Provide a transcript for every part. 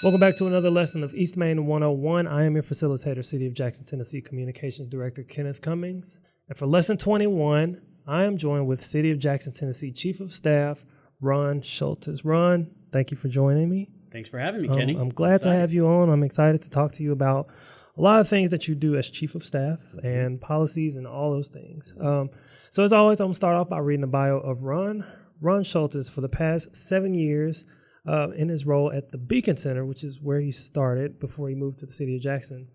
Welcome back to another lesson of East Main 101. I am your facilitator, City of Jackson, Tennessee Communications Director Kenneth Cummings. And for lesson 21, I am joined with City of Jackson, Tennessee Chief of Staff, Ron Shultis. Ron, thank you for joining me. Thanks for having me, Kenny. I'm glad to have you on. I'm excited to talk to you about a lot of things that you do as Chief of Staff and policies and all those things. So as always, I'm going to start off by reading the bio of Ron. Ron Shultis, for the past 7 years, in his role at the Beacon Center, which is where he started before he moved to the city of Jackson.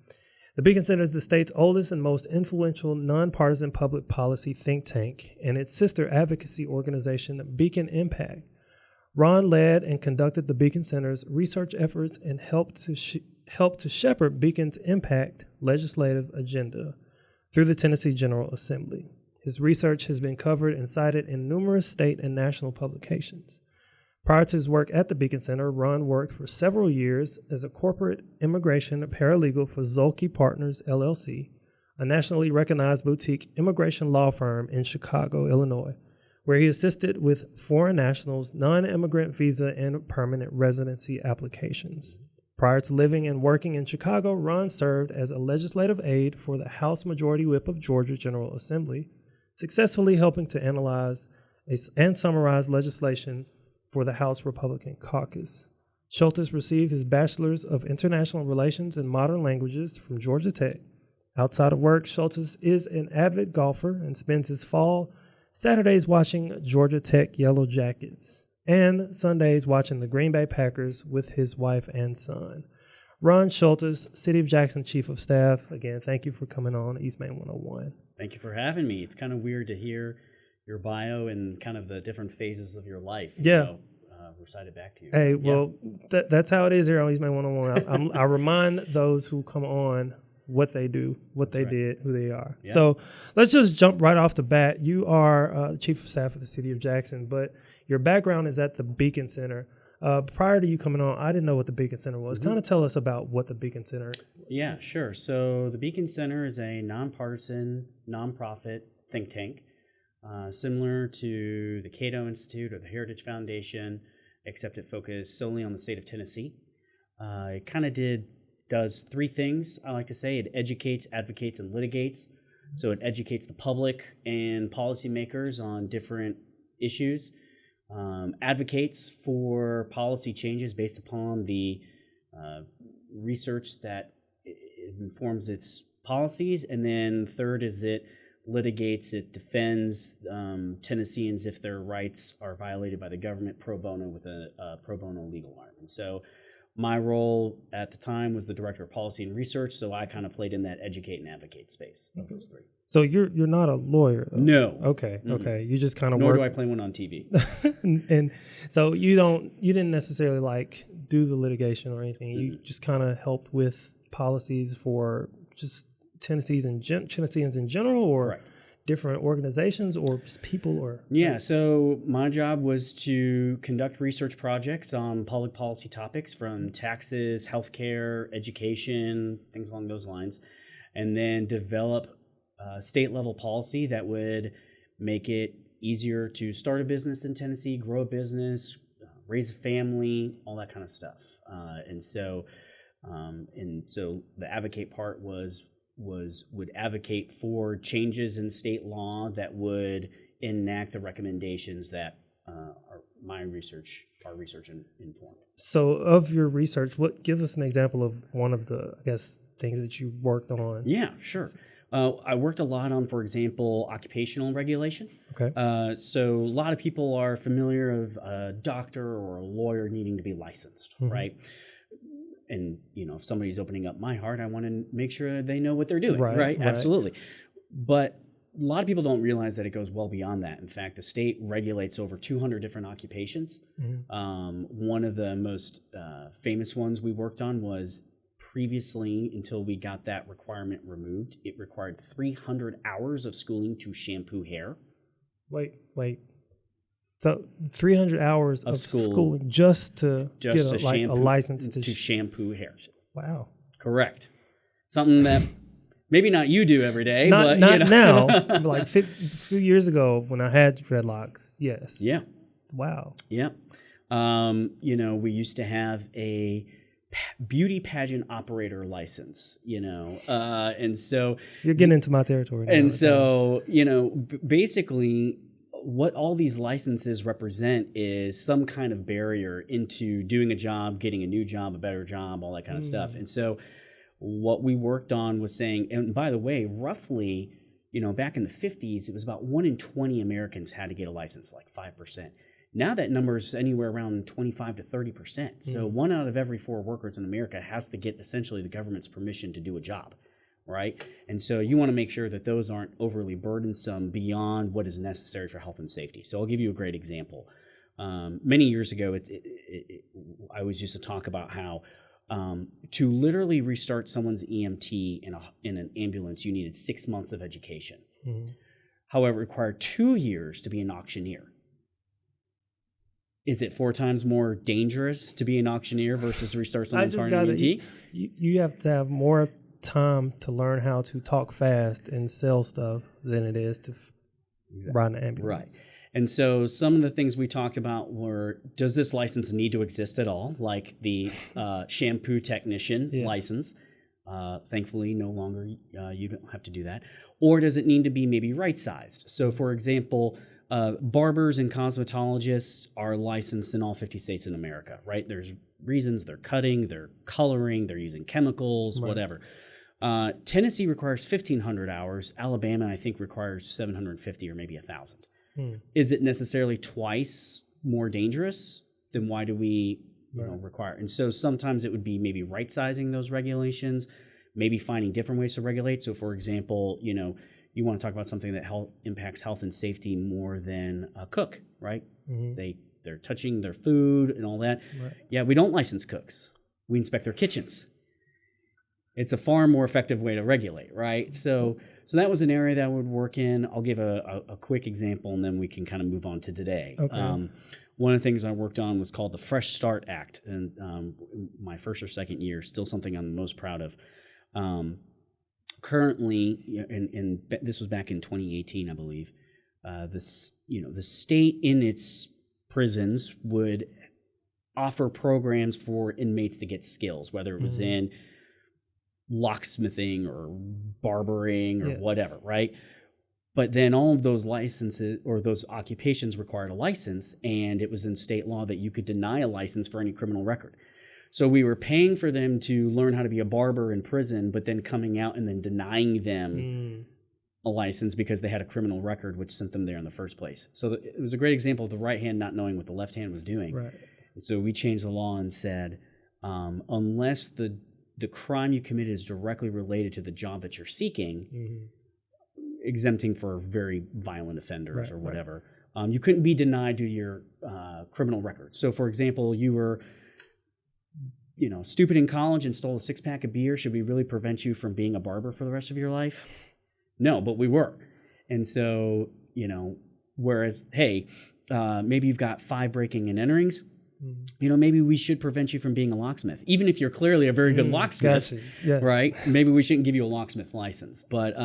The Beacon Center is the state's oldest and most influential nonpartisan public policy think tank and its sister advocacy organization, Beacon Impact. Ron led and conducted the Beacon Center's research efforts and helped to shepherd Beacon's impact legislative agenda through the Tennessee General Assembly. His research has been covered and cited in numerous state and national publications. Prior to his work at the Beacon Center, Ron worked for several years as a corporate immigration paralegal for Zolke Partners, LLC, a nationally recognized boutique immigration law firm in Chicago, Illinois, where he assisted with foreign nationals' non-immigrant visa and permanent residency applications. Prior to living and working in Chicago, Ron served as a legislative aide for the House Majority Whip of Georgia General Assembly, successfully helping to analyze and summarize legislation for the House Republican Caucus. Shultis received his Bachelor's of International Relations and Modern Languages from Georgia Tech. Outside of work, Shultis is an avid golfer and spends his fall Saturdays watching Georgia Tech Yellow Jackets and Sundays watching the Green Bay Packers with his wife and son. Ron Shultis, City of Jackson Chief of Staff. Again, thank you for coming on East Main 101. Thank you for having me. It's kind of weird to hear your bio and kind of the different phases of your life. Recited back to you. Hey, well, that's how it is here on East Main 101. I remind those who come on what they do, what they did, who they are. Yeah. So let's just jump right off the bat. You are Chief of Staff of the City of Jackson, but your background is at the Beacon Center. Prior to you coming on, I didn't know what the Beacon Center was. Kind of tell us about what the Beacon Center is. Yeah, sure. So the Beacon Center is a nonpartisan, nonprofit think tank, similar to the Cato Institute or the Heritage Foundation, except it focused solely on the state of Tennessee. It kind of does three things, I like to say. It educates, advocates, and litigates. So it educates the public and policymakers on different issues, advocates for policy changes based upon the research that informs its policies, and then third is it litigates, it defends Tennesseans if their rights are violated by the government pro bono with a pro bono legal arm. And so my role at the time was the Director of Policy and Research, so I kind of played in that educate and advocate space of those three. So you're not a lawyer, though? No. Okay. You just kind of Nor do I play one on TV. and so you didn't necessarily like do the litigation or anything. You just kind of helped with policies for just Tennesseans in general, or Correct. Different organizations, or just people, or So my job was to conduct research projects on public policy topics from taxes, healthcare, education, things along those lines, and then develop state level policy that would make it easier to start a business in Tennessee, grow a business, raise a family, all that kind of stuff. And so the advocate part would advocate for changes in state law that would enact the recommendations that our research informed. So of your research, give us an example of one of the, things that you worked on. Yeah, sure. I worked a lot on, for example, occupational regulation. Okay. So a lot of people are familiar of a doctor or a lawyer needing to be licensed, right? And, if somebody's opening up my heart, I want to make sure they know what they're doing, right? Absolutely. But a lot of people don't realize that it goes well beyond that. In fact, the state regulates over 200 different occupations. One of the most famous ones we worked on was previously, until we got that requirement removed, it required 300 hours of schooling to shampoo hair. Wait. So 300 hours of schooling just to get a license to shampoo hair. Wow. Correct. Something that maybe not you do every day. Not now. Like a few years ago when I had dreadlocks, yes. Yeah. Wow. Yeah. We used to have a beauty pageant operator license, and so You're getting into my territory now. And so, basically what all these licenses represent is some kind of barrier into doing a job, getting a new job, a better job, all that kind of stuff. And so what we worked on was saying, and by the way, roughly, back in the 50s, it was about 1 in 20 Americans had to get a license, like 5%. Now that number is anywhere around 25 to 30%. So 1 out of every 4 workers in America has to get essentially the government's permission to do a job, right? And so you want to make sure that those aren't overly burdensome beyond what is necessary for health and safety. So I'll give you a great example. Many years ago, I was used to talk about how to literally restart someone's EMT in an ambulance, you needed 6 months of education. However, it required 2 years to be an auctioneer. Is it 4 times more dangerous to be an auctioneer versus restart someone's heart in EMT? You have to have more time to learn how to talk fast and sell stuff than it is to ride an ambulance. Right. And so some of the things we talked about were, does this license need to exist at all? Like the shampoo technician license. Thankfully, no longer you don't have to do that. Or does it need to be maybe right-sized? So for example, barbers and cosmetologists are licensed in all 50 states in America, right? There's reasons they're cutting, they're coloring, they're using chemicals, whatever. Tennessee requires 1,500 hours. Alabama, I think, requires 750 or maybe 1,000. Is it necessarily twice more dangerous? Then why do we require? And so sometimes it would be maybe right-sizing those regulations, maybe finding different ways to regulate. So for example, you want to talk about something that impacts health and safety more than a cook, right? They're touching their food and all that. Right. Yeah, we don't license cooks. We inspect their kitchens. It's a far more effective way to regulate, right? So that was an area that I would work in. I'll give a quick example, and then we can kind of move on to today. Okay. One of the things I worked on was called the Fresh Start Act, and my first or second year, still something I'm most proud of. Currently, and this was back in 2018, I believe, the state in its prisons would offer programs for inmates to get skills, whether it was in locksmithing or barbering or whatever, right? But then all of those licenses or those occupations required a license, and it was in state law that you could deny a license for any criminal record. So we were paying for them to learn how to be a barber in prison, but then coming out and then denying them a license because they had a criminal record, which sent them there in the first place. So it was a great example of the right hand not knowing what the left hand was doing. Right. And so we changed the law and said, unless the crime you committed is directly related to the job that you're seeking, exempting for very violent offenders or whatever, you couldn't be denied due to your criminal record. So for example, you were stupid in college and stole a 6-pack of beer. Should we really prevent you from being a barber for the rest of your life? No, but we were. And so, whereas, hey, maybe you've got 5 breaking and enterings, maybe we should prevent you from being a locksmith. Even if you're clearly a very good locksmith, right? Maybe we shouldn't give you a locksmith license. But,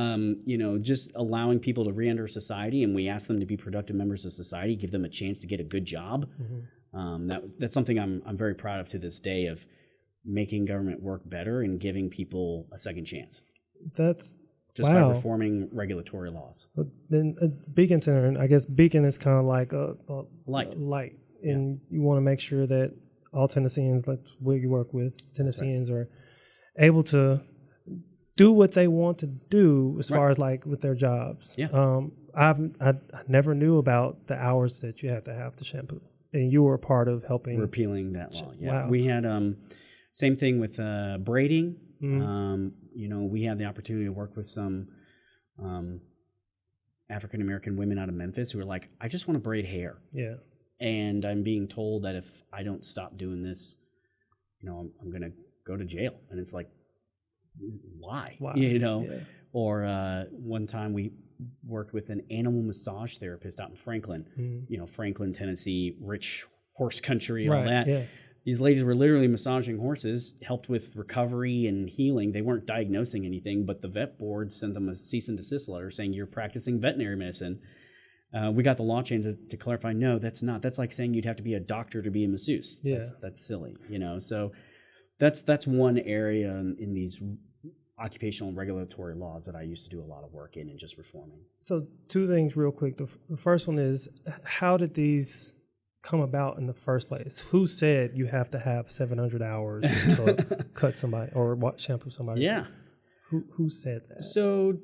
just allowing people to re-enter society, and we ask them to be productive members of society, give them a chance to get a good job. That's something I'm very proud of to this day, of making government work better and giving people a second chance. That's just by reforming regulatory laws. Then Beacon Center, and I guess Beacon is kind of like a light, and you want to make sure that all Tennesseans, like where you work with, Tennesseans are able to do what they want to do as far as like with their jobs. I never knew about the hours that you have to shampoo. And you were a part of helping repealing that law. Yeah, we had same thing with braiding. We had the opportunity to work with some African American women out of Memphis who were like, "I just want to braid hair." Yeah, and I'm being told that if I don't stop doing this, I'm going to go to jail. And it's like, why? Or one time we worked with an animal massage therapist out in Franklin, Franklin, Tennessee, rich horse country, all that. Yeah. These ladies were literally massaging horses, helped with recovery and healing. They weren't diagnosing anything, but the vet board sent them a cease and desist letter saying, "You're practicing veterinary medicine." We got the law change to clarify, no, that's not. That's like saying you'd have to be a doctor to be a masseuse. Yeah. That's silly, So that's one area in these occupational and regulatory laws that I used to do a lot of work in and just reforming. So 2 things real quick. The first one is, how did these come about in the first place? Who said you have to have 700 hours to cut somebody or shampoo somebody? Yeah. Who said that? So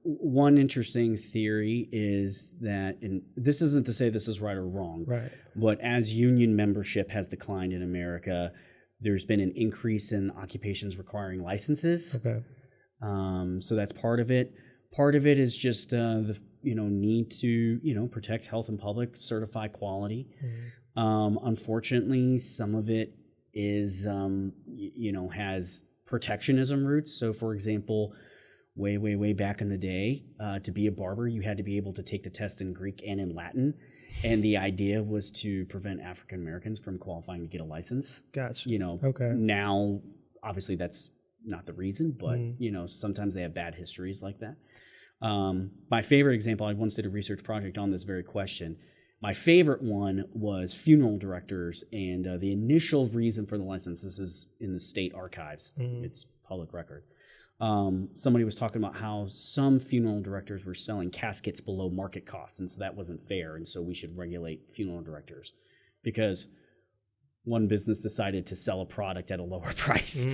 one interesting theory is that, and this isn't to say this is right or wrong, right, but as union membership has declined in America, there's been an increase in occupations requiring licenses. Okay. So that's part of it. Part of it is just the need to protect health and public, certify quality. Mm-hmm. Unfortunately, some of it is has protectionism roots. So, for example, way back in the day, to be a barber, you had to be able to take the test in Greek and in Latin. And the idea was to prevent African Americans from qualifying to get a license. Gotcha. Okay. Now, obviously, that's not the reason, but sometimes they have bad histories like that. My favorite example, I once did a research project on this very question. My favorite one was funeral directors, and the initial reason for the license. This is in the state archives. Mm-hmm. It's public record. Somebody was talking about how some funeral directors were selling caskets below market costs, and so that wasn't fair, and so we should regulate funeral directors because one business decided to sell a product at a lower price.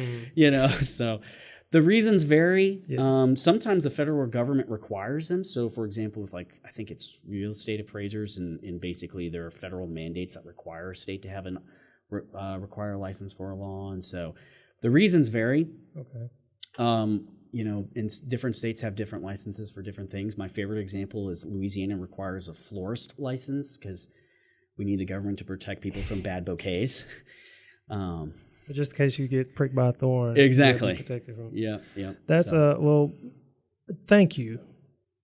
So the reasons vary. Yeah. Sometimes the federal government requires them. So, for example, with I think it's real estate appraisers, and basically there are federal mandates that require a state to have require a license for a law, and so the reasons vary. Okay. And different states have different licenses for different things. My favorite example is Louisiana requires a florist license because we need the government to protect people from bad bouquets. Just in case you get pricked by a thorn. Exactly. Protected from. Yeah. That's well, thank you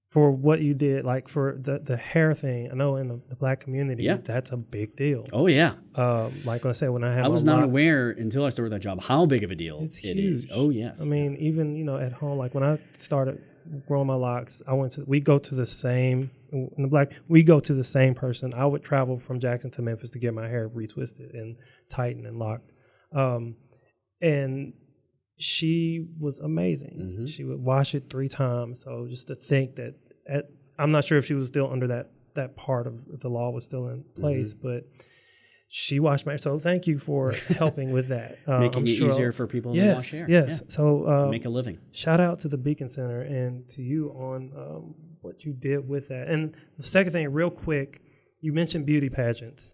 for what you did, for the hair thing. I know in the black community, that's a big deal. Oh, yeah. Like I said, when I was not aware until I started that job how big of a deal it huge. Is. Oh, yes. I mean, even, at home, when I started growing my locks, we go to the same, we go to the same person. I would travel from Jackson to Memphis to get my hair retwisted and tightened and locked. And she was amazing. Mm-hmm. She would wash it 3 times. So just to think that, I'm not sure if she was still under that part of the law was still in place, mm-hmm. but she washed my hair. So thank you for helping with that. Making it easier for people to wash hair. Yes. Yeah. So make a living. Shout out to the Beacon Center and to you on what you did with that. And the second thing, real quick, you mentioned beauty pageants.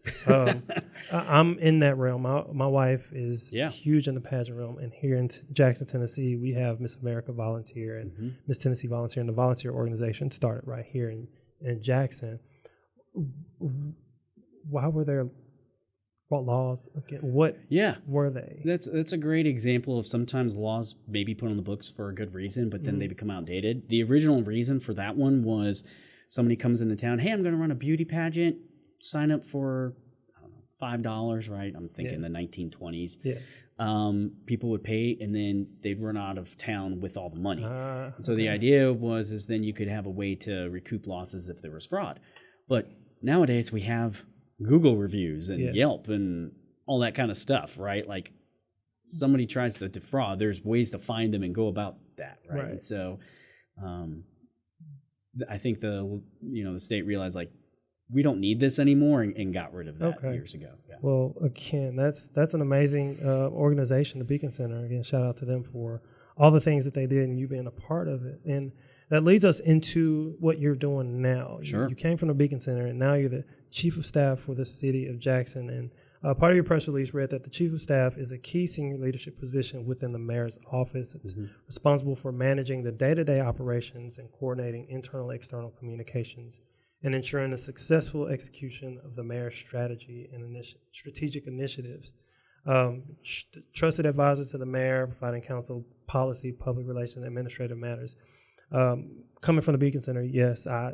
I'm in that realm. My wife is huge in the pageant realm. And here in Jackson, Tennessee, we have Miss America Volunteer and mm-hmm. Miss Tennessee Volunteer, and the volunteer organization started right here in Jackson. Why were there laws again? What were they? That's a great example of sometimes laws may be put on the books for a good reason, but then mm-hmm. they become outdated. The original reason for that one was somebody comes into town, hey, I'm going to run a beauty pageant, sign up for $5, right? I'm thinking the 1920s. Yeah. People would pay, and then they'd run out of town with all the money. So the idea is then you could have a way to recoup losses if there was fraud. But nowadays we have Google reviews and Yelp and all that kind of stuff, right? Somebody tries to defraud, there's ways to find them and go about that, right? And so I think the state realized we don't need this anymore and got rid of that years ago. Yeah. Well, again, that's an amazing organization, the Beacon Center. Again, shout out to them for all the things that they did and you being a part of it. And that leads us into what you're doing now. Sure. You came from the Beacon Center, and now you're the Chief of Staff for the city of Jackson. And part of your press release read that the Chief of Staff is a key senior leadership position within the mayor's office. It's mm-hmm. responsible for managing the day-to-day operations and coordinating internal and external communications and ensuring the successful execution of the mayor's strategy and strategic initiatives. Trusted advisor to the mayor, providing counsel, policy, public relations, and administrative matters. Coming from the Beacon Center, yes, I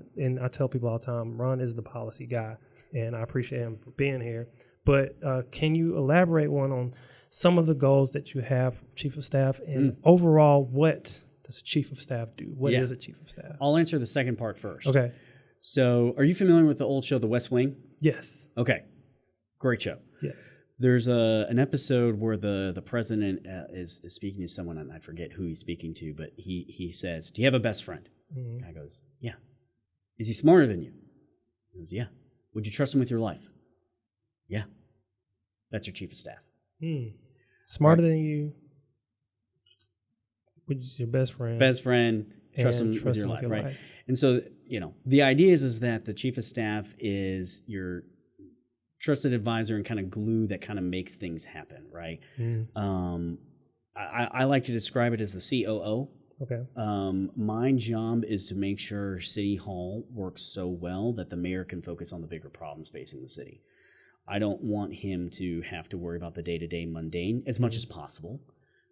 tell people all the time, Ron is the policy guy, and I appreciate him for being here. But can you elaborate on some of the goals that you have, Chief of Staff, and overall, what does a Chief of Staff do? What is a Chief of Staff? I'll answer the second part first. Okay. So are you familiar with the old show, The West Wing? Yes. Okay. Great show. Yes. There's an episode where the president is speaking to someone, and I forget who he's speaking to, but he says, "Do you have a best friend?" Mm-hmm. The guy goes, "Yeah." "Is he smarter than you?" He goes, "Yeah." "Would you trust him with your life?" "Yeah." That's your chief of staff. Smarter than you, which is your best friend. Best friend, trust him with your life, right? And so, the idea is that the chief of staff is your trusted advisor and kind of glue that kind of makes things happen, right? I like to describe it as the COO. Okay. My job is to make sure City Hall works so well that the mayor can focus on the bigger problems facing the city. I don't want him to have to worry about the day-to-day mundane as much as possible.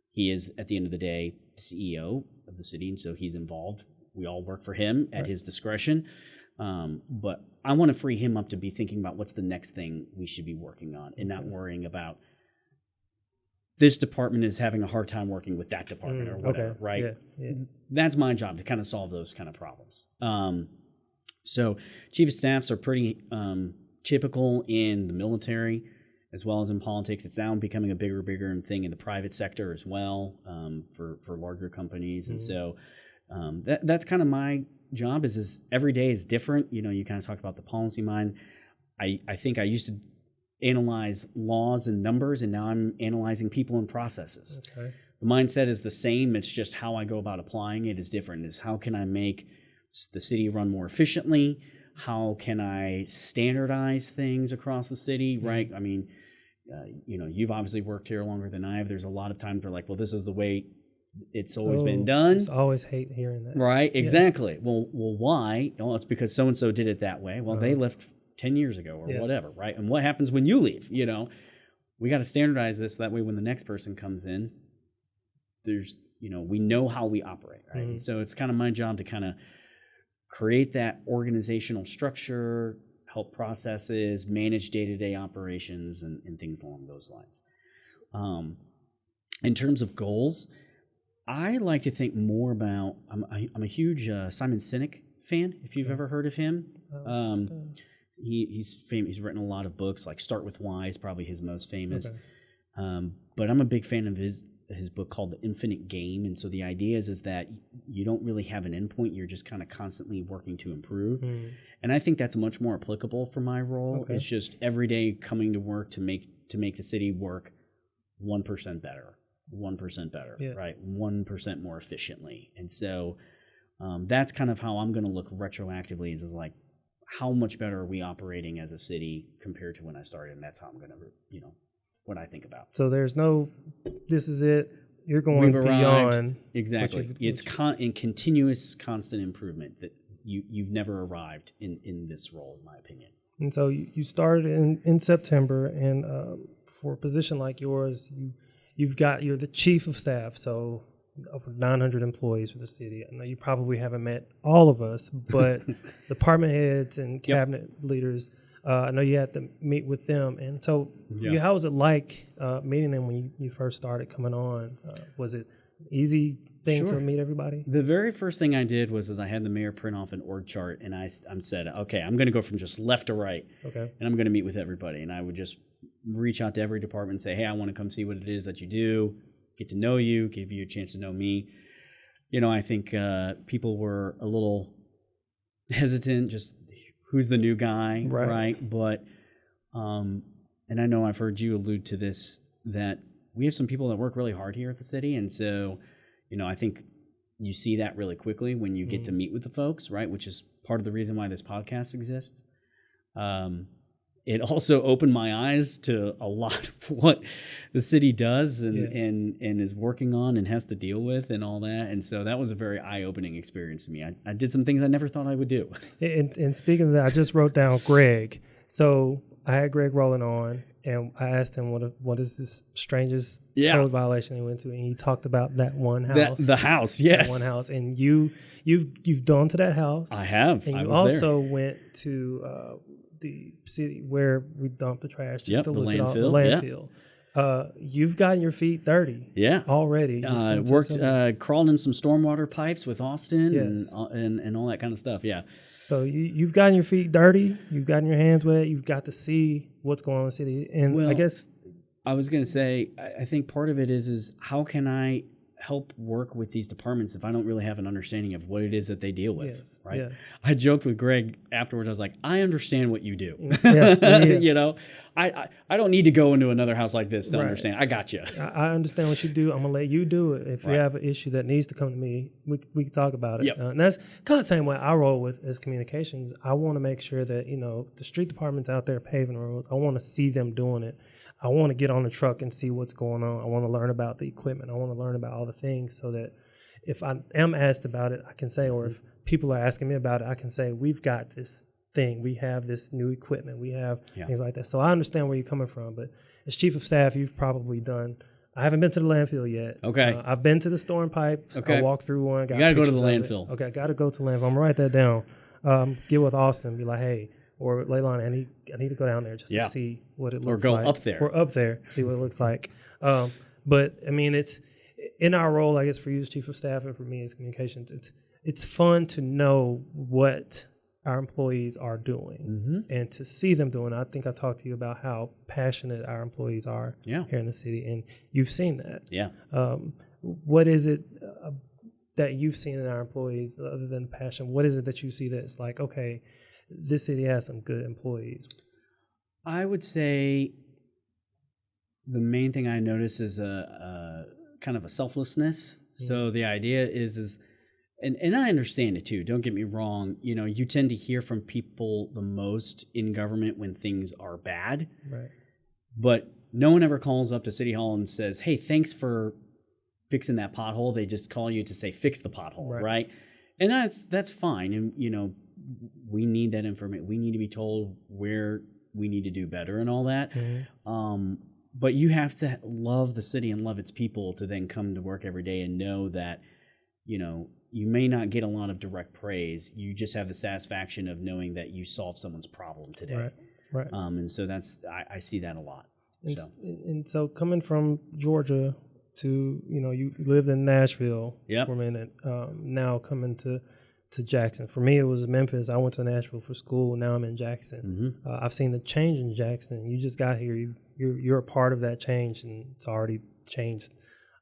He is, at the end of the day, CEO of the city, and so he's involved. We all work for him at his discretion. But I want to free him up to be thinking about what's the next thing we should be working on and not worrying about this department is having a hard time working with that department or whatever, right? Yeah. That's my job, to kind of solve those kind of problems. So chief of staffs are pretty typical in the military as well as in politics. It's now becoming a bigger thing in the private sector as well, for larger companies. And so that's kind of my job is every day is different. You kind of talk about the policy mind. I think I used to analyze laws and numbers, and now I'm analyzing people and processes. Okay. The mindset is the same. It's just how I go about applying it is different. It's how can I make the city run more efficiently? How can I standardize things across the city, right? I mean, you've obviously worked here longer than I have. There's a lot of times where like, well, this is the way it's always been done. I always hate hearing that. Right, exactly. Yeah. Well, why? Well, it's because so-and-so did it that way. Well, they left 10 years ago or whatever, right? And what happens when you leave? We got to standardize this so that way when the next person comes in, there's, we know how we operate, right? And so it's kind of my job to kind of create that organizational structure, help processes, manage day-to-day operations, and things along those lines. In terms of goals, I like to think more about, I'm a huge Simon Sinek fan, if you've ever heard of him. He's famous. He's written a lot of books, like Start With Why is probably his most famous. But I'm a big fan of his book called The Infinite Game. And so the idea is that you don't really have an endpoint. You're just kind of constantly working to improve. And I think that's much more applicable for my role. It's just every day coming to work to make the city work 1% better, 1% better, right? 1% more efficiently. And so that's kind of how I'm going to look retroactively is like, how much better are we operating as a city compared to when I started? And that's how I'm going to, what I think about. So there's no, this is it. You're going beyond. Exactly. It's in continuous, constant improvement that you've never arrived in this role, in my opinion. And so you started in September, and for a position like yours, you're the chief of staff, so over 900 employees for the city. I know you probably haven't met all of us, but department heads and cabinet leaders, I know you had to meet with them. And so how was it like meeting them when you first started coming on? Was it easy thing to meet everybody? The very first thing I did was I had the mayor print off an org chart, and I said, okay, I'm going to go from just left to right, and I'm going to meet with everybody. And I would just reach out to every department and say, hey, I want to come see what it is that you do, get to know you, give you a chance to know me. I think people were a little hesitant, just who's the new guy, right? But, and I know I've heard you allude to this, that we have some people that work really hard here at the city. And so, I think you see that really quickly when you get to meet with the folks, right? Which is part of the reason why this podcast exists. It also opened my eyes to a lot of what the city does and is working on and has to deal with and all that. And so that was a very eye-opening experience to me. I did some things I never thought I would do. And speaking of that, I just wrote down Greg. So I had Greg Rowland on, and I asked him what is this strangest code violation he went to, and he talked about that one house. The house, yes. That one house. And you've gone to that house. I have. And you also went to the city where we dump the trash just to look at all the landfill. You've gotten your feet dirty already. Crawled in some stormwater pipes with Austin and all that kind of stuff. So you've gotten your feet dirty, you've gotten your hands wet, you've got to see what's going on in the city. And I guess I was going to say, I think part of it is how can I help work with these departments if I don't really have an understanding of what it is that they deal with, Yes. right? Yeah. I joked with Greg afterwards. I was like, I understand what you do. Yeah. You know, I don't need to go into another house like this to Right. understand. I got you. I understand what you do. I'm gonna let you do it. If you Right. have an issue that needs to come to me, we can talk about it. Yep. And that's kind of the same way I roll with as communications. I want to make sure that the street departments out there paving roads. I want to see them doing it. I want to get on the truck and see what's going on. I want to learn about the equipment. I want to learn about all the things so that if I am asked about it, I can say, or if people are asking me about it, I can say, we've got this thing. We have this new equipment. We have things like that. So I understand where you're coming from. But as chief of staff, you've probably done. I haven't been to the landfill yet. Okay. I've been to the storm pipe. Okay. I walked through one. You got to go to the pictures of landfill. it. Okay, I got to go to the landfill. I'm gonna write that down. Get with Austin. Be like, hey, or Leilani, I need to go down there just to see what it looks like. Or go up there. Or up there, see what it looks like. But I mean, it's in our role, I guess, for you as chief of staff and for me as communications. It's fun to know what our employees are doing and to see them doing. I think I talked to you about how passionate our employees are here in the city, and you've seen that. Yeah. What is it that you've seen in our employees other than passion? What is it that you see that's like, okay, this city has some good employees? I would say the main thing I notice is a kind of a selflessness. So the idea is and I understand it too. Don't get me wrong. You tend to hear from people the most in government when things are bad. Right. But no one ever calls up to City Hall and says, "Hey, thanks for fixing that pothole." They just call you to say, "Fix the pothole," right? And that's fine. And we need that information. We need to be told where we need to do better and all that. But you have to love the city and love its people to then come to work every day and know that, you may not get a lot of direct praise. You just have the satisfaction of knowing that you solved someone's problem today. Right. And so I see that a lot. And so coming from Georgia to, you lived in Nashville for a minute, now coming to Jackson. For me, it was Memphis. I went to Nashville for school. Now I'm in Jackson. I've seen the change in Jackson. You just got here. You're a part of that change, and it's already changed.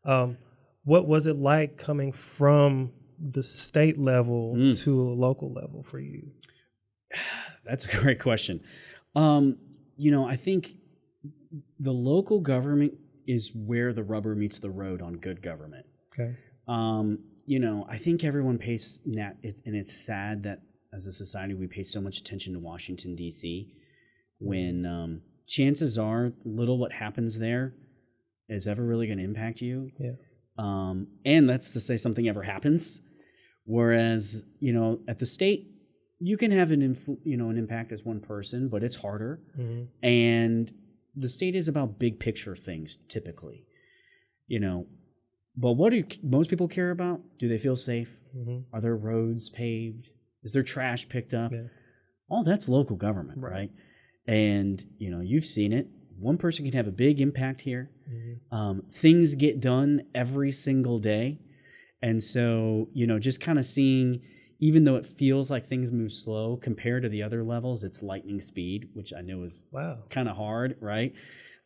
What was it like coming from the state level to a local level for you? That's a great question. I think the local government is where the rubber meets the road on good government. Okay. I think everyone pays, and it's sad that as a society we pay so much attention to Washington, D.C., when chances are little what happens there is ever really going to impact you. Yeah. And that's to say something ever happens. Whereas, at the state, you can have an impact as one person, but it's harder. And the state is about big picture things typically, But what do most people care about? Do they feel safe? Are there roads paved? Is there trash picked up? Yeah. All that's local government, right? And, you've seen it. One person can have a big impact here. Things get done every single day. And so, just kind of seeing, even though it feels like things move slow compared to the other levels, it's lightning speed, which I know is kind of hard, right?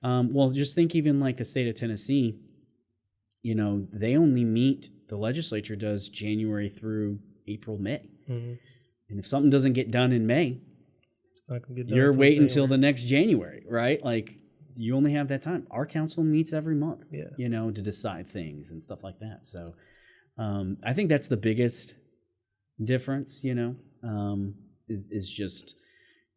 Well, just think even like the state of Tennessee, they only meet, the legislature does January through April, May. And if something doesn't get done in May, it's not gonna get done you're waiting until the next January, right? Like, you only have that time. Our council meets every month, to decide things and stuff like that. So I think that's the biggest difference, is just,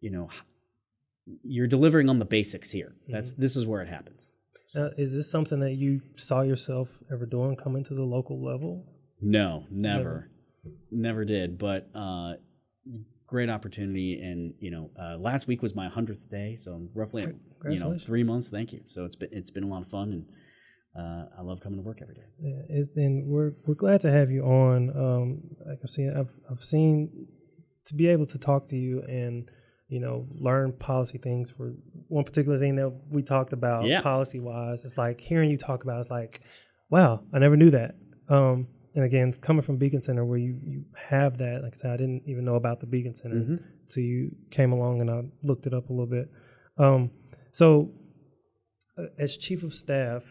you're delivering on the basics here. This is where it happens. So. Is this something that you saw yourself ever doing, coming to the local level? No, never did. But great opportunity, and last week was my 100th day, so I'm roughly 3 months. Thank you. So it's been a lot of fun, and I love coming to work every day. Yeah, and we're glad to have you on. Like I've seen to be able to talk to you and learn policy things. For one particular thing that we talked about, policy wise, it's like hearing you talk about. It's like, wow, I never knew that. And again, coming from Beacon Center, where you have that, like I said, I didn't even know about the Beacon Center until you came along and I looked it up a little bit. So as chief of staff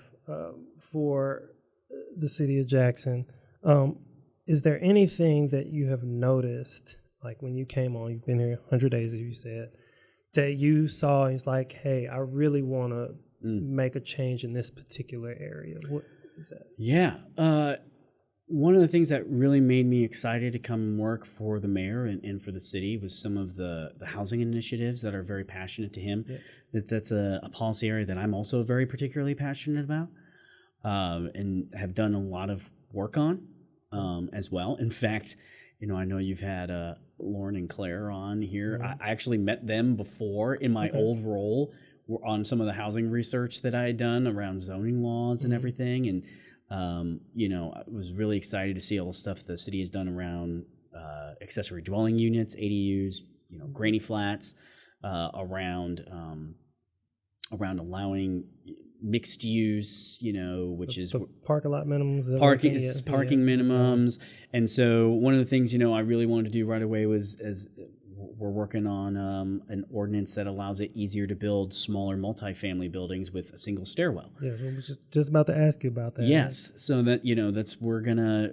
for the city of Jackson, is there anything that you have noticed, like when you came on, you've been here 100 days, as you said, that you saw and it's like, hey, I really want to make a change in this particular area? What is that? Yeah. One of the things that really made me excited to come and work for the mayor and for the city was some of the housing initiatives that are very passionate to him. Yes. That's a policy area that I'm also very particularly passionate about, and have done a lot of work on as well. In fact, I know you've had Lauren and Claire on here. Mm-hmm. I actually met them before in my old role on some of the housing research that I had done around zoning laws and everything. And I was really excited to see all the stuff the city has done around accessory dwelling units, ADUs, granny flats, around allowing mixed use, which is parking lot minimums, parking minimums. And so one of the things I really wanted to do right away was, as we're working on an ordinance that allows it easier to build smaller multifamily buildings with a single stairwell. Yes, I was just about to ask you about that. Yes, so that we're gonna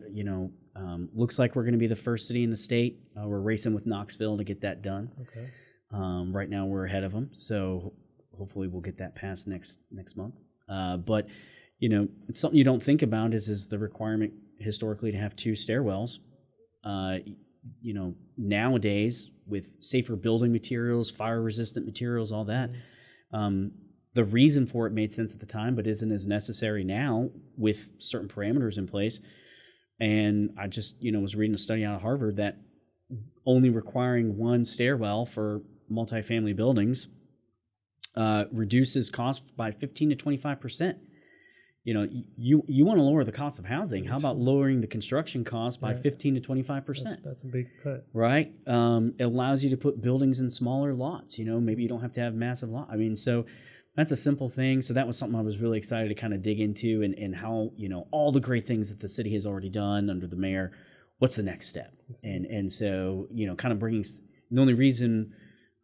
looks like we're gonna be the first city in the state. We're racing with Knoxville to get that done. Okay. Right now we're ahead of them, so hopefully we'll get that passed next month. But it's something you don't think about is the requirement historically to have 2 stairwells. Nowadays with safer building materials, fire resistant materials, all that, the reason for it made sense at the time, but isn't as necessary now with certain parameters in place. And I just, was reading a study out of Harvard that only requiring 1 stairwell for multifamily buildings reduces cost by 15 to 25%. You want to lower the cost of housing. How about lowering the construction cost by 15 to 25%? That's a big cut. Right? It allows you to put buildings in smaller lots. Maybe you don't have to have massive lots. So that's a simple thing. So that was something I was really excited to kind of dig into, and how, all the great things that the city has already done under the mayor. What's the next step? And so, kind of bringing the only reason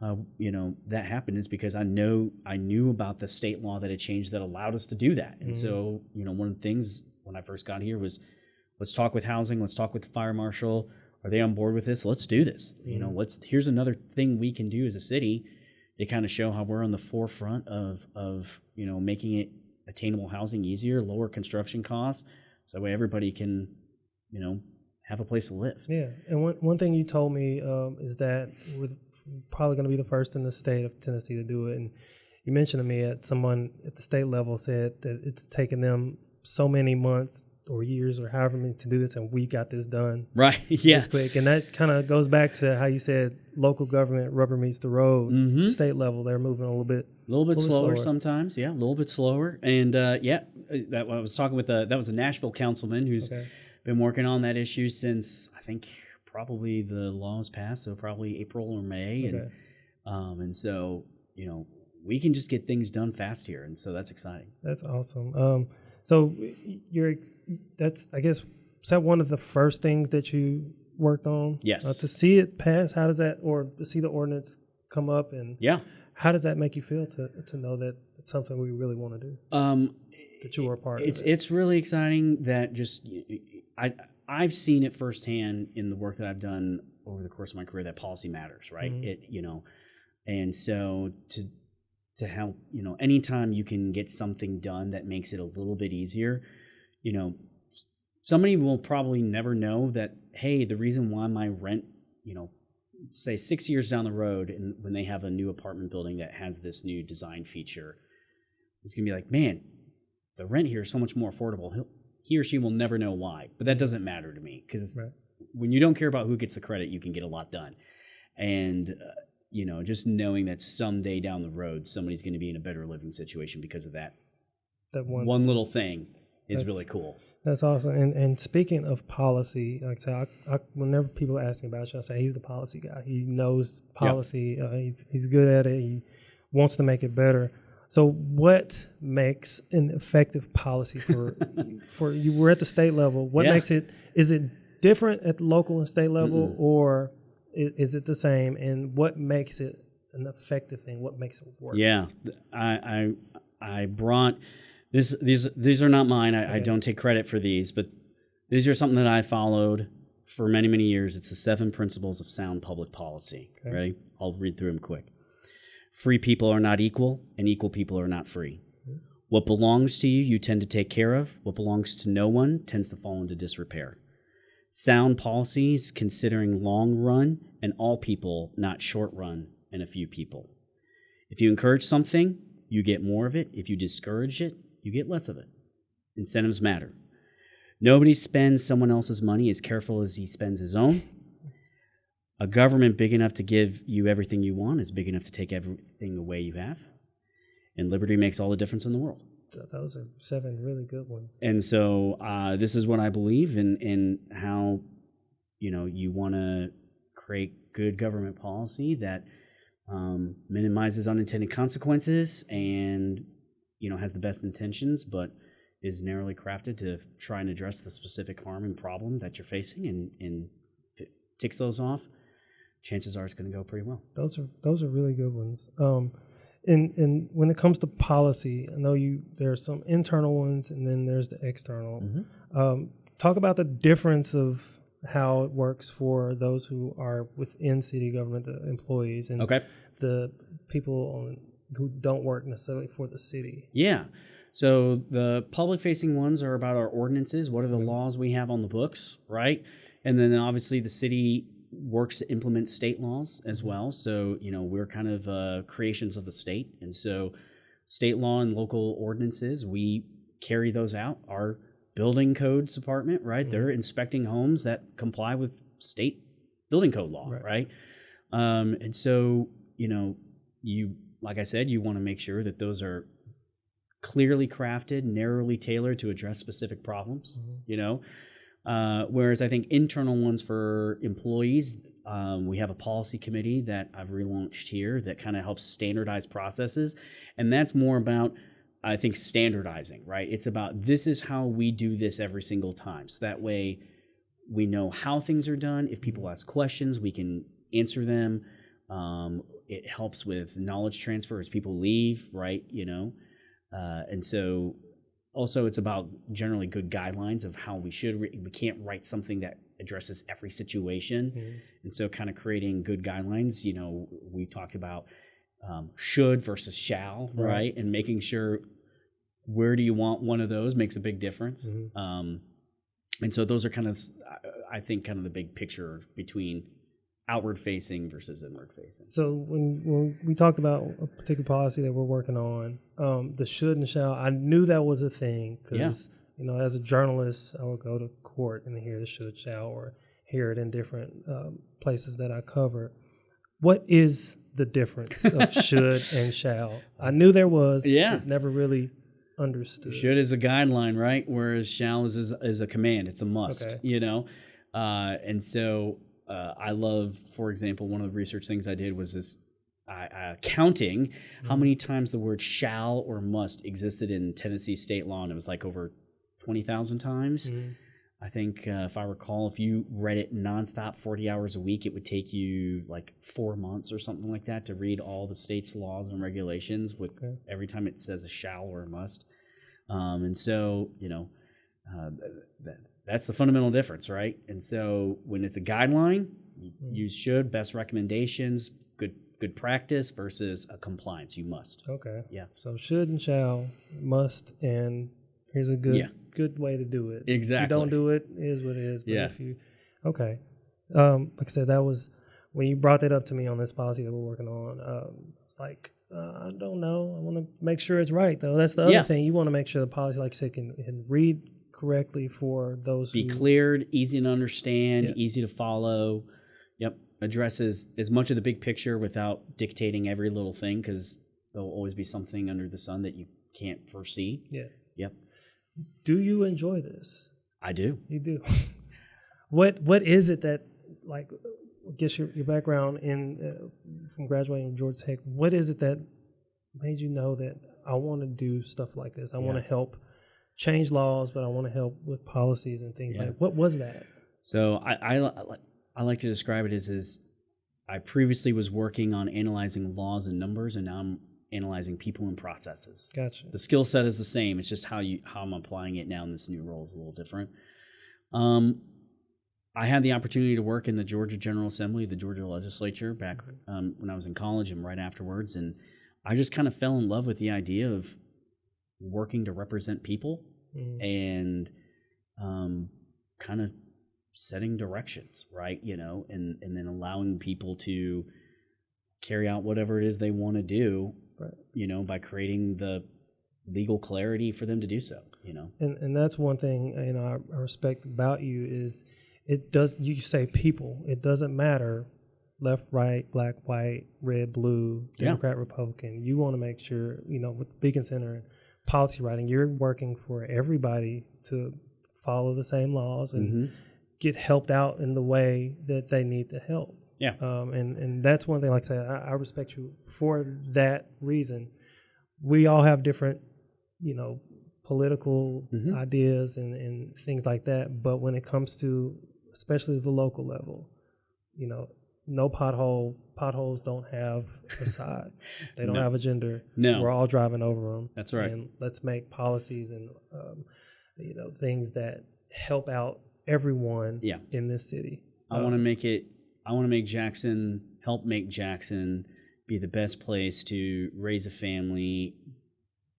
that happened is because I knew about the state law that had changed that allowed us to do that. And so, one of the things when I first got here was, let's talk with housing, let's talk with the fire marshal. Are they on board with this? Let's do this. Here's another thing we can do as a city to kind of show how we're on the forefront of making it attainable housing easier, lower construction costs, so that way everybody can, have a place to live. Yeah, and one thing you told me is that we're probably going to be the first in the state of Tennessee to do it. And you mentioned to me that someone at the state level said that it's taken them so many months or years or however many to do this, and we got this done right. Yeah, this quick. And that kind of goes back to how you said local government rubber meets the road. State level, they're moving a little bit slower sometimes. Yeah, a little bit slower. And that I was talking with that was a Nashville councilman who's been working on that issue since I think probably the law was passed, so probably April or May. And so we can just get things done fast here, and so that's exciting. That's awesome. So that's, I guess, is that one of the first things that you worked on? Yes. To see it pass, how does that, or to see the ordinance come up, and how does that make you feel to know that it's something we really want to do? That you were a part of it. It's really exciting that just I've seen it firsthand in the work that I've done over the course of my career that policy matters, right? And so to help, anytime you can get something done that makes it a little bit easier, somebody will probably never know that, hey, the reason why my rent, say 6 years down the road, and when they have a new apartment building that has this new design feature, it's going to be like, man, the rent here is so much more affordable. He or she will never know why, but that doesn't matter to me, because when you don't care about who gets the credit, you can get a lot done. And, just knowing that someday down the road, somebody's going to be in a better living situation because of that one little thing is really cool. That's awesome. And speaking of policy, like I said, whenever people ask me about you, I say he's the policy guy. He knows policy. He's good at it. He wants to make it better. So what makes an effective policy for you? We're at the state level. What makes it? Is it different at the local and state level, or is it the same? And what makes it an effective thing? What makes it work? Yeah, I I brought this. These are not mine. I don't take credit for these, but these are something that I followed for many, many years. It's the 7 principles of sound public policy. Okay. Ready? I'll read through them quick. Free people are not equal, and equal people are not free. Mm-hmm. What belongs to you, you tend to take care of. What belongs to no one tends to fall into disrepair. Sound policies considering long run and all people, not short run and a few people. If you encourage something, you get more of it. If you discourage it, you get less of it. Incentives matter. Nobody spends someone else's money as careful as he spends his own. A government big enough to give you everything you want is big enough to take everything away you have. And liberty makes all the difference in the world. Those are 7 really good ones. And so this is what I believe in how, you want to create good government policy that minimizes unintended consequences and, has the best intentions, but is narrowly crafted to try and address the specific harm and problem that you're facing. And if it ticks those off, chances are it's going to go pretty well. Those are really good ones. And when it comes to policy, I know there's some internal ones and then there's the external. Mm-hmm. Talk about the difference of how it works for those who are within city government, the employees, and the people who don't work necessarily for the city. Yeah. So the public-facing ones are about our ordinances. What are the laws we have on the books, right? And then obviously the city works to implement state laws as well. So, we're kind of creations of the state. And so state law and local ordinances, we carry those out. Our building codes department, right? Mm-hmm. They're inspecting homes that comply with state building code law, right? And so, like I said, you want to make sure that those are clearly crafted, narrowly tailored to address specific problems, whereas I think internal ones for employees, we have a policy committee that I've relaunched here that kind of helps standardize processes. And that's more about, I think, standardizing, right? It's about this is how we do this every single time. So that way we know how things are done. If people ask questions, we can answer them. It helps with knowledge transfer as people leave, right? And so also it's about generally good guidelines of how we should, we can't write something that addresses every situation. Mm-hmm. And so kind of creating good guidelines, we talked about should versus shall, right? And making sure where do you want one of those makes a big difference. Mm-hmm. And so those are kind of, I think, kind of the big picture between outward facing versus inward facing. So when we talked about a particular policy that we're working on, the should and shall, I knew that was a thing because, as a journalist, I would go to court and hear the should, shall, or hear it in different places that I cover. What is the difference of should and shall? I knew there was, but never really understood. Should is a guideline, right? Whereas shall is a command. It's a must, and so I love, for example, one of the research things I did was this counting how many times the word shall or must existed in Tennessee state law, and it was like over 20,000 times. Mm-hmm. I think if I recall, if you read it nonstop 40 hours a week, it would take you like 4 months or something like that to read all the state's laws and regulations with every time it says a shall or a must. And so, that's the fundamental difference, right? And so when it's a guideline, use should, best recommendations, good practice versus a compliance, you must. Okay. Yeah. So should and shall, must, and here's a good way to do it. Exactly. If you don't do it, it is what it is. But if you, like I said, that was when you brought that up to me on this policy that we're working on. It's like, I don't know. I want to make sure it's right, though. That's the other thing. You want to make sure the policy, like you said, can read correctly for those be cleared, easy to understand, easy to follow. Addresses as much of the big picture without dictating every little thing, because there'll always be something under the sun that you can't foresee. Yes. Yep. Do you enjoy this? I do. You do. What is it that, like, I guess your background in from graduating from Georgia Tech, what is it that made you know that I want to do stuff like this? I want to help change laws, but I want to help with policies and things like that. What was that? So I like to describe it as I previously was working on analyzing laws and numbers, and now I'm analyzing people and processes. Gotcha. The skill set is the same. It's just how I'm applying it now in this new role is a little different. I had the opportunity to work in the Georgia General Assembly, the Georgia legislature, back when I was in college and right afterwards, and I just kind of fell in love with the idea of working to represent people and kind of setting directions, right? And then allowing people to carry out whatever it is they want to do, right. By creating the legal clarity for them to do so, And that's one thing, I respect about you is you say people, it doesn't matter left, right, black, white, red, blue, Democrat, Republican. You want to make sure, with the Beacon Center and policy writing, you're working for everybody to follow the same laws and get helped out in the way that they need the help. Yeah. And that's one thing, like I said, I respect you for that reason. We all have different, political ideas and things like that. But when it comes to, especially the local level, no potholes don't have a side. They don't have a gender. No. We're all driving over them. That's right. And let's make policies and, things that help out everyone in this city. I want to make Jackson, help make Jackson be the best place to raise a family,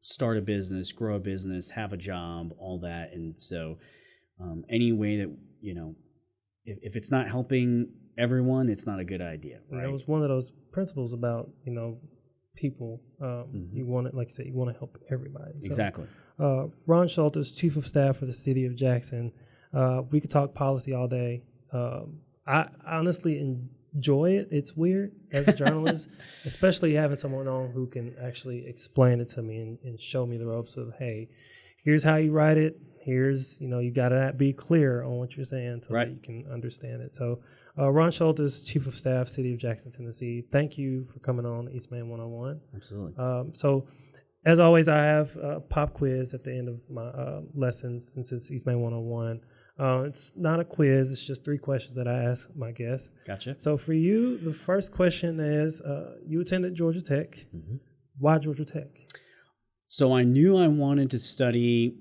start a business, grow a business, have a job, all that. And so any way that, if it's not helping everyone, it's not a good idea. Right? And that was one of those principles about, people. You want to, like you said, you want to help everybody. So, exactly. Ron Shultis, Chief of Staff for the City of Jackson. We could talk policy all day. I honestly enjoy it. It's weird as a journalist, especially having someone on who can actually explain it to me and show me the ropes of, hey, here's how you write it. Here's, you got to be clear on what you're saying so that you can understand it. So Ron Shultis, Chief of Staff, City of Jackson, Tennessee, thank you for coming on Eastman 101. Absolutely. So as always, I have a pop quiz at the end of my lessons since it's Eastman 101. It's not a quiz. It's just 3 questions that I ask my guests. Gotcha. So for you, the first question is, you attended Georgia Tech. Why Georgia Tech? So I knew I wanted to study,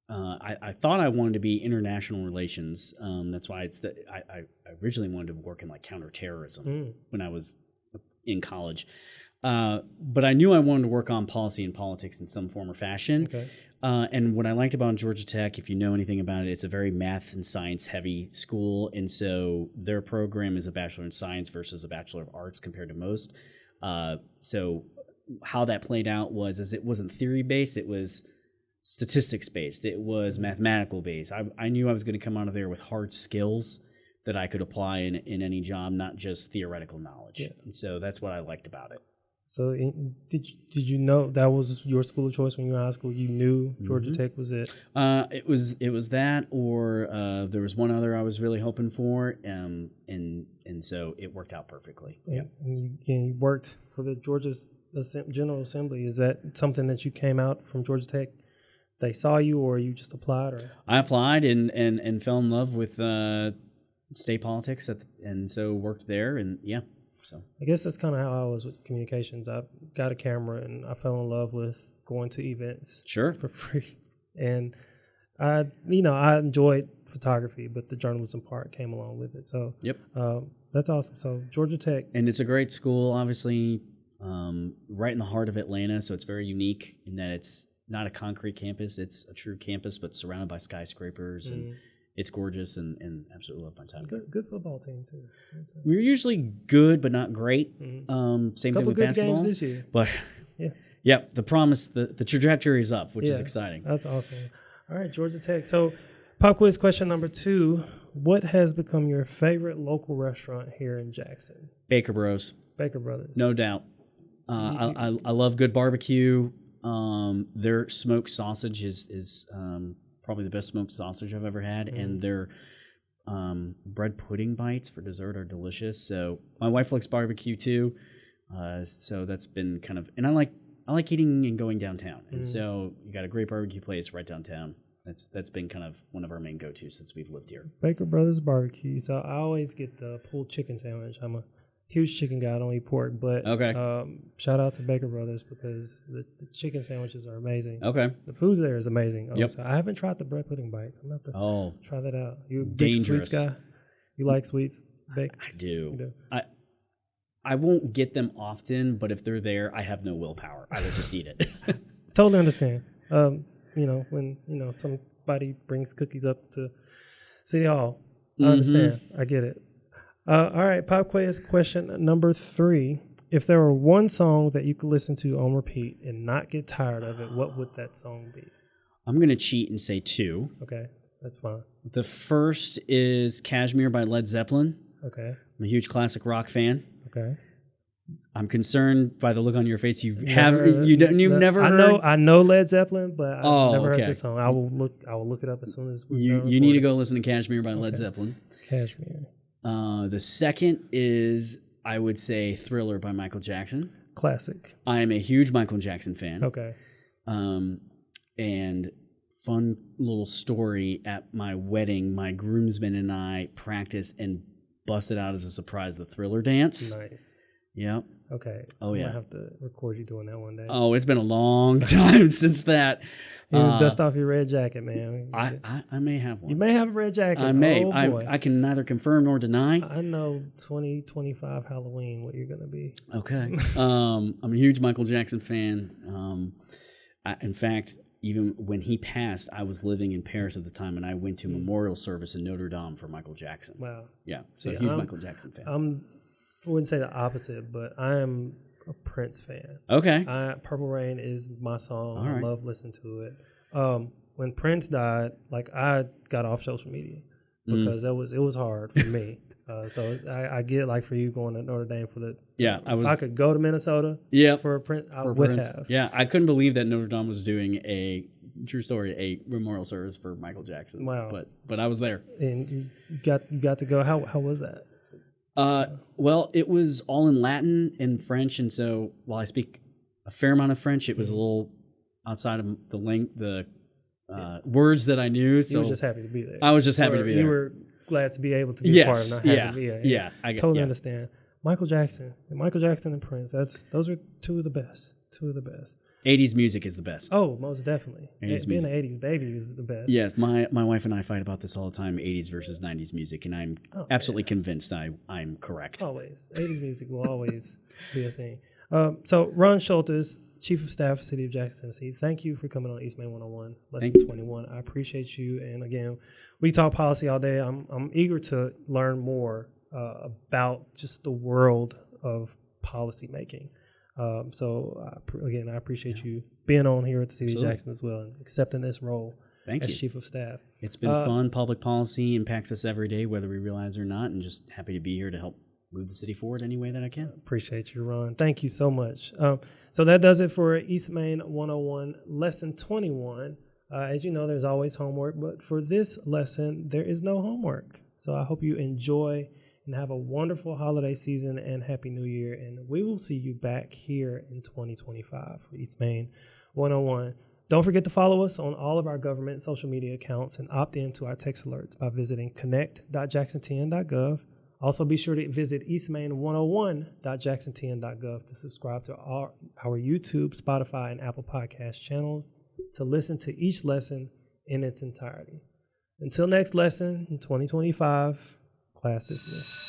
I thought I wanted to be international relations. That's why I originally wanted to work in like counterterrorism when I was in college. But I knew I wanted to work on policy and politics in some form or fashion. Okay. And what I liked about Georgia Tech, if you know anything about it, it's a very math and science heavy school. And so their program is a Bachelor in Science versus a Bachelor of Arts compared to most. So how that played out was it wasn't theory based, it was statistics based, it was mathematical based. I knew I was going to come out of there with hard skills that I could apply in any job, not just theoretical knowledge. Yeah. And so that's what I liked about it. So did you know that was your school of choice when you were in high school? You knew Georgia Tech was it? It was that, or there was one other I was really hoping for, and so it worked out perfectly. Yeah, and you worked for the Georgia General Assembly. Is that something that you came out from Georgia Tech? They saw you, or you just applied? Or I applied and fell in love with state politics, and so worked there, and yeah. So I guess that's kind of how I was with communications. I got a camera and I fell in love with going to events for free. And I enjoyed photography, but the journalism part came along with it. So that's awesome. So Georgia Tech. And it's a great school, obviously, right in the heart of Atlanta. So it's very unique in that it's not a concrete campus. It's a true campus, but surrounded by skyscrapers and it's gorgeous and absolutely love my time. Good football team too. We're usually good, but not great. Same thing with basketball. Games this year, but the promise, the trajectory is up, which is exciting. That's awesome. All right, Georgia Tech. So, pop quiz question number 2: what has become your favorite local restaurant here in Jackson? Baker Bros. Baker Brothers, no doubt. I love good barbecue. Their smoked sausage is probably the best smoked sausage I've ever had, and their bread pudding bites for dessert are delicious. So my wife likes barbecue too, so that's been kind of, and I like eating and going downtown, and so you got a great barbecue place right downtown. That's been kind of one of our main go-tos since we've lived here. Baker Brothers barbecue. So I always get the pulled chicken sandwich. I'm a huge chicken guy. I don't eat pork, but Okay. Shout out to Baker Brothers because the chicken sandwiches are amazing. Okay. The food there is amazing. Yep. So I haven't tried the bread pudding bites. I'm going to have to try that out. You a big dangerous. sweets guy? You like sweets, Baker? I do. You do? I won't get them often, but if they're there, I have no willpower. I will just eat it. Totally understand. When somebody brings cookies up to City Hall, I understand. I get it. All right, pop quiz question number 3. If there were one song that you could listen to on repeat and not get tired of it, what would that song be? I'm going to cheat and say 2. Okay, that's fine. The first is Kashmir by Led Zeppelin. Okay. I'm a huge classic rock fan. Okay. I'm concerned by the look on your face. You've never heard. I know Led Zeppelin, but I've never okay. heard this song. I will look it up as soon as we're you need to go listen to Kashmir by Led Zeppelin. Kashmir. The second is, I would say, Thriller by Michael Jackson. Classic. I am a huge Michael Jackson fan. Okay. And fun little story, at my wedding, my groomsmen and I practiced and busted out as a surprise the Thriller dance. Nice. Yep. Okay. Oh, yeah. I'm going to have to record you doing that one day. Oh, it's been a long time since that. Dust off your red jacket, man. I may have one. You may have a red jacket. I may. Oh, boy. I can neither confirm nor deny. I know 2025 Halloween what you're going to be. Okay. I'm a huge Michael Jackson fan. In fact, even when he passed, I was living in Paris at the time, and I went to a memorial service in Notre Dame for Michael Jackson. Wow. Yeah, so huge Michael Jackson fan. I wouldn't say the opposite, but I am a Prince fan. Okay. Purple Rain is my song. All right. I love listening to it. When Prince died, I got off social media because it was hard for me. So I get for you going to Notre Dame for the. Yeah, if I could go to Minnesota. Yeah. For a Prince, I would Prince. have. Yeah, I couldn't believe that Notre Dame was doing a memorial service for Michael Jackson. Wow. But I was there. And you got to go. How was that? Well, it was all in Latin and French, and so while I speak a fair amount of French, it was a little outside of the words that I knew. So you were just happy to be there. I was just happy to be there. You were glad to be able to be a part of not having to be there. Yeah, I totally understand. Michael Jackson and Prince. Those are two of the best. 80s music is the best. Oh, most definitely. 80s Being music. an 80s baby is the best. Yeah, my wife and I fight about this all the time, 80s versus 90s music, and I'm absolutely convinced I'm correct. Always. 80s music will always be a thing. So Ron Shultis, Chief of Staff, City of Jackson, Tennessee, thank you for coming on East Main 101, Lesson 21. I appreciate you. And again, we talk policy all day. I'm eager to learn more about just the world of policy making. I appreciate you being on here at the City of Jackson as well and accepting this role as Chief of Staff. It's been fun. Public policy impacts us every day, whether we realize it or not, and just happy to be here to help move the city forward any way that I can. Appreciate you, Ron. Thank you so much. So that does it for East Main 101, Lesson 21. As you know, there's always homework, but for this lesson, there is no homework. So I hope you enjoy and have a wonderful holiday season and Happy New Year. And we will see you back here in 2025 for East Main 101. Don't forget to follow us on all of our government social media accounts and opt in to our text alerts by visiting connect.jacksontn.gov. Also, be sure to visit eastmain101.jacksontn.gov to subscribe to our YouTube, Spotify, and Apple Podcast channels to listen to each lesson in its entirety. Until next lesson in 2025, class dismissed.